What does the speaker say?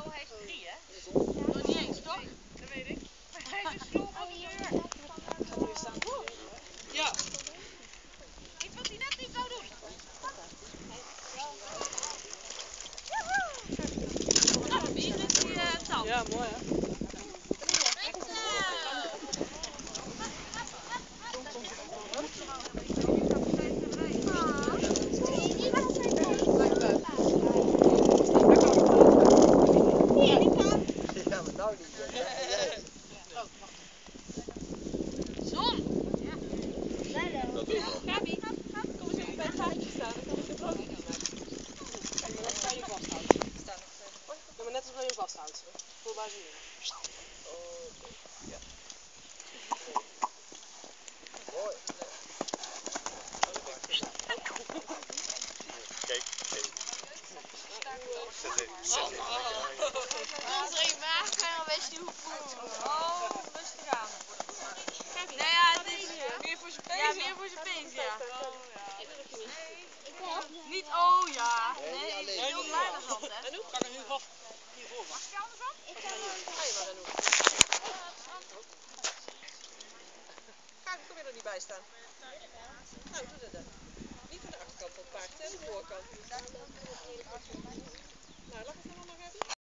Leo heeft 3, hè? Nog niet eens, toch? Dat weet ik. Maar hij is een sloopondeur. Ja. Iets wat hij net niet zou doen. Nou, een bier met die tand. Ja, mooi hè? Ja, maar nou niet. Zon! Dat doen we. Gabi, kom eens even bij het gaatje staan, dan kan ik de broodjes maken. Ja, maar net als waar je vasthoudt. Ja, maar net als waar je vasthoudt. Voorbij zijn ding. Ja. Mooi. Kijk, kijk. Ons erin maken en dan weet je hoe voelt. Oh, rustig aan. Nou ja, het is meer voor zijn pees. Ja, meer voor zijn pees, ja. Niet, oh ja. Nee, heel kleine zand, hè. En hoe? Kan er nu vast hiervoor Mag ik je anders op? Ga je maar dan doen. Gabi, kom je er niet bij staan? Nou, doe dat dan. Niet aan de achterkant van het paard, hè, de voorkant. Nou, lag het dan allemaal, Gabi?